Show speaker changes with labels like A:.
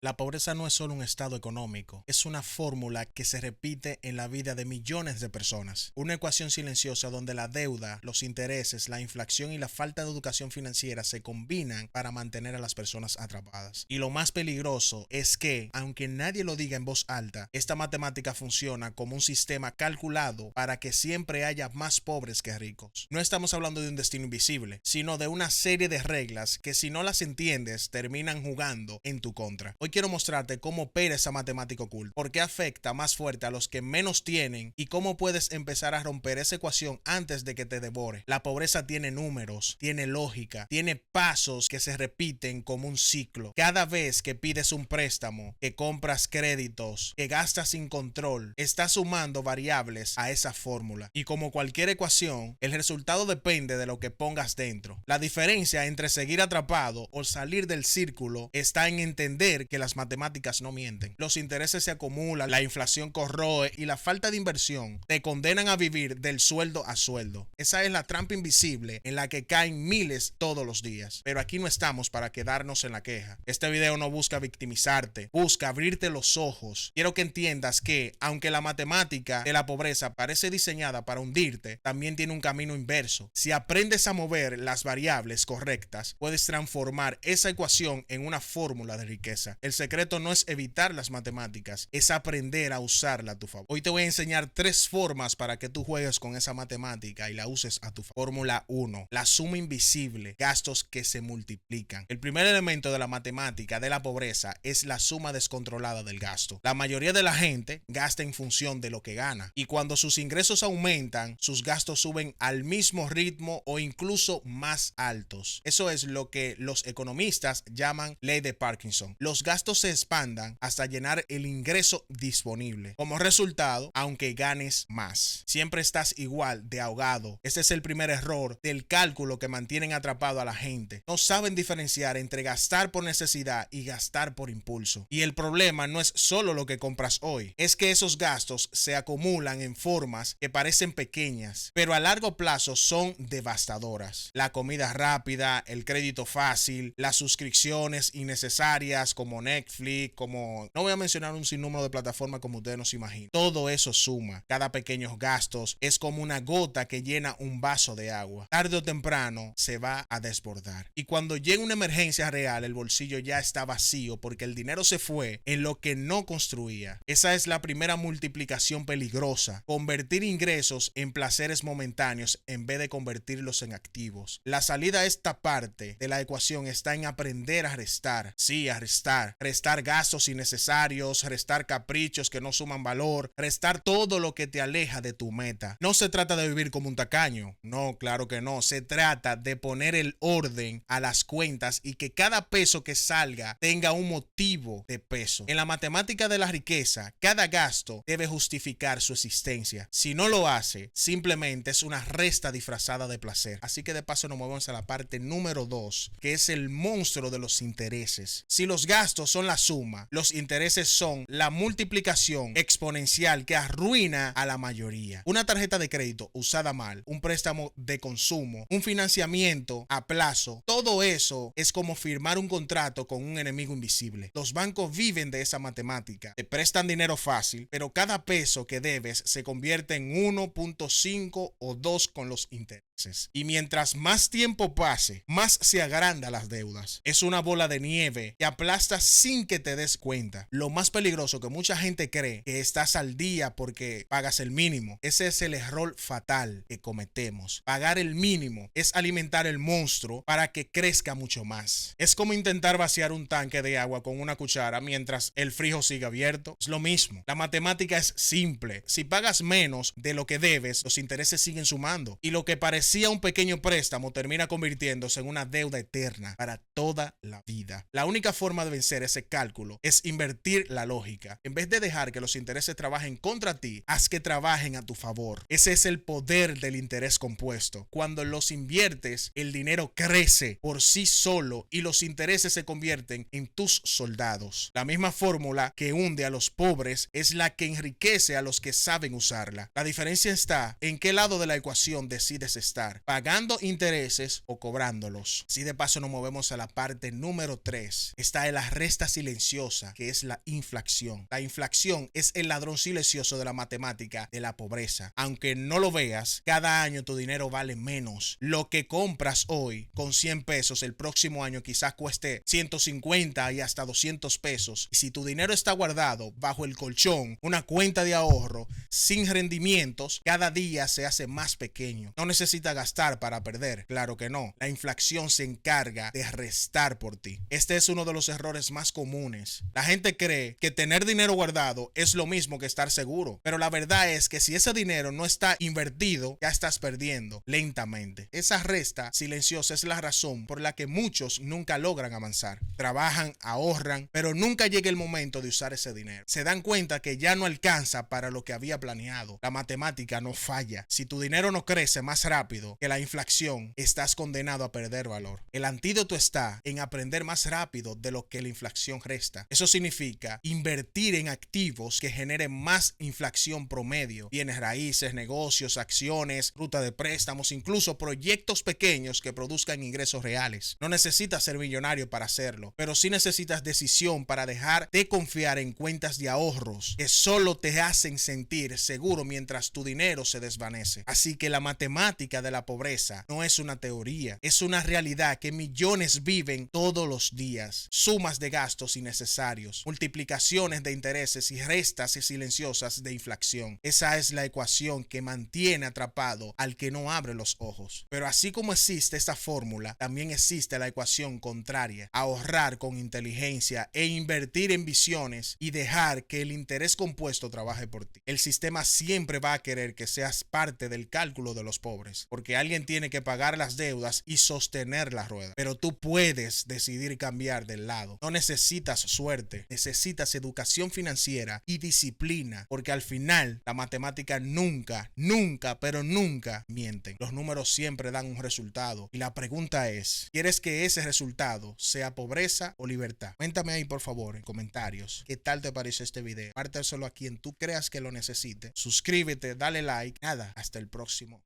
A: La pobreza no es solo un estado económico, es una fórmula que se repite en la vida de millones de personas. Una ecuación silenciosa donde la deuda, los intereses, la inflación y la falta de educación financiera se combinan para mantener a las personas atrapadas. Y lo más peligroso es que, aunque nadie lo diga en voz alta, esta matemática funciona como un sistema calculado para que siempre haya más pobres que ricos. No estamos hablando de un destino invisible, sino de una serie de reglas que si no las entiendes terminan jugando en tu contra. Hoy quiero mostrarte cómo opera esa matemática oculta, por qué afecta más fuerte a los que menos tienen y cómo puedes empezar a romper esa ecuación antes de que te devore. La pobreza tiene números, tiene lógica, tiene pasos que se repiten como un ciclo. Cada vez que pides un préstamo, que compras créditos, que gastas sin control, estás sumando variables a esa fórmula. Y como cualquier ecuación, el resultado depende de lo que pongas dentro. La diferencia entre seguir atrapado o salir del círculo está en entender que las matemáticas no mienten. Los intereses se acumulan, la inflación corroe y la falta de inversión te condenan a vivir del sueldo a sueldo. Esa es la trampa invisible en la que caen miles todos los días. Pero aquí no estamos para quedarnos en la queja. Este video no busca victimizarte, busca abrirte los ojos. Quiero que entiendas que, aunque la matemática de la pobreza parece diseñada para hundirte, también tiene un camino inverso. Si aprendes a mover las variables correctas, puedes transformar esa ecuación en una fórmula de riqueza. El secreto no es evitar las matemáticas, es aprender a usarla a tu favor. Hoy te voy a enseñar 3 formas para que tú juegues con esa matemática y la uses a tu favor. Fórmula 1. La suma invisible, gastos que se multiplican. El primer elemento de la matemática de la pobreza es la suma descontrolada del gasto. La mayoría de la gente gasta en función de lo que gana y cuando sus ingresos aumentan, sus gastos suben al mismo ritmo o incluso más altos. Eso es lo que los economistas llaman ley de Parkinson. Los gastos se expandan hasta llenar el ingreso disponible. Como resultado, aunque ganes más, siempre estás igual de ahogado. Ese es el primer error del cálculo que mantienen atrapado a la gente. No saben diferenciar entre gastar por necesidad y gastar por impulso. Y el problema no es solo lo que compras hoy, es que esos gastos se acumulan en formas que parecen pequeñas, pero a largo plazo son devastadoras. La comida rápida, el crédito fácil, las suscripciones innecesarias como Netflix, no voy a mencionar un sinnúmero de plataformas como ustedes no se imaginan. Todo eso suma. Cada pequeño gasto es como una gota que llena un vaso de agua. Tarde o temprano se va a desbordar. Y cuando llega una emergencia real, el bolsillo ya está vacío porque el dinero se fue en lo que no construía. Esa es la primera multiplicación peligrosa. Convertir ingresos en placeres momentáneos en vez de convertirlos en activos. La salida a esta parte de la ecuación está en aprender a restar. Sí, a restar. Restar gastos innecesarios, restar caprichos que no suman valor, restar todo lo que te aleja de tu meta. No se trata de vivir como un tacaño. No, claro que no. Se trata de poner el orden a las cuentas y que cada peso que salga tenga un motivo de peso. En la matemática de la riqueza, cada gasto debe justificar su existencia. Si no lo hace, simplemente es una resta disfrazada de placer. Así que de paso nos movemos a la parte número 2, que es el monstruo de los intereses. Si los gastos son la suma, los intereses son la multiplicación exponencial que arruina a la mayoría. Una tarjeta de crédito usada mal, un préstamo de consumo, un financiamiento a plazo, todo eso es como firmar un contrato con un enemigo invisible. Los bancos viven de esa matemática. Te prestan dinero fácil, pero cada peso que debes se convierte en 1.5 o 2 con los intereses. Y mientras más tiempo pase, más se agrandan las deudas. Es una bola de nieve que aplasta sin que te des cuenta. Lo más peligroso que mucha gente cree que estás al día porque pagas el mínimo. Ese es el error fatal que cometemos. Pagar el mínimo es alimentar el monstruo para que crezca mucho más. Es como intentar vaciar un tanque de agua con una cuchara mientras el frijo sigue abierto. Es lo mismo. La matemática es simple. Si pagas menos de lo que debes, los intereses siguen sumando. Y lo que parecía un pequeño préstamo termina convirtiéndose en una deuda eterna para toda la vida. La única forma de vencer ese cálculo es invertir la lógica. En vez de dejar que los intereses trabajen contra ti, haz que trabajen a tu favor. Ese es el poder del interés compuesto. Cuando los inviertes, el dinero crece por sí solo y los intereses se convierten en tus soldados. La misma fórmula que hunde a los pobres es la que enriquece a los que saben usarla. La diferencia está en qué lado de la ecuación decides estar. estar pagando intereses o cobrándolos. Así de paso nos movemos a la parte número 3. Está la resta silenciosa, que es la inflación. La inflación es el ladrón silencioso de la matemática de la pobreza. Aunque no lo veas, cada año tu dinero vale menos. Lo que compras hoy con 100 pesos, el próximo año quizás cueste 150 y hasta 200 pesos. Y si tu dinero está guardado bajo el colchón, una cuenta de ahorro sin rendimientos, cada día se hace más pequeño. No necesitas gastar para perder. Claro que no. La inflación se encarga de restar por ti. Este es uno de los errores más comunes. La gente cree que tener dinero guardado es lo mismo que estar seguro. Pero la verdad es que si ese dinero no está invertido, ya estás perdiendo lentamente. Esa resta silenciosa es la razón por la que muchos nunca logran avanzar. Trabajan, ahorran, pero nunca llega el momento de usar ese dinero. Se dan cuenta que ya no alcanza para lo que había planeado. La matemática no falla. Si tu dinero no crece más rápido que la inflación, estás condenado a perder valor. El antídoto está en aprender más rápido de lo que la inflación resta. Eso significa invertir en activos que generen más inflación promedio. Bienes raíces, negocios, acciones, ruta de préstamos, incluso proyectos pequeños que produzcan ingresos reales. No necesitas ser millonario para hacerlo, pero sí necesitas decisión para dejar de confiar en cuentas de ahorros que solo te hacen sentir seguro mientras tu dinero se desvanece. Así que la matemática de la pobreza no es una teoría, es una realidad que millones viven todos los días. Sumas de gastos innecesarios, multiplicaciones de intereses y restas silenciosas de inflación. Esa es la ecuación que mantiene atrapado al que no abre los ojos. Pero así como existe esta fórmula, también existe la ecuación contraria: ahorrar con inteligencia e invertir en visiones y dejar que el interés compuesto trabaje por ti. El sistema siempre va a querer que seas parte del cálculo de los pobres, porque alguien tiene que pagar las deudas y sostener la rueda. Pero tú puedes decidir cambiar del lado. No necesitas suerte, necesitas educación financiera y disciplina, porque al final la matemática nunca, pero nunca mienten. Los números siempre dan un resultado y la pregunta es: ¿quieres que ese resultado sea pobreza o libertad? Cuéntame ahí por favor en comentarios qué tal te pareció este video. Compártelo a quien tú creas que lo necesite. Suscríbete, dale like. Nada, hasta el próximo.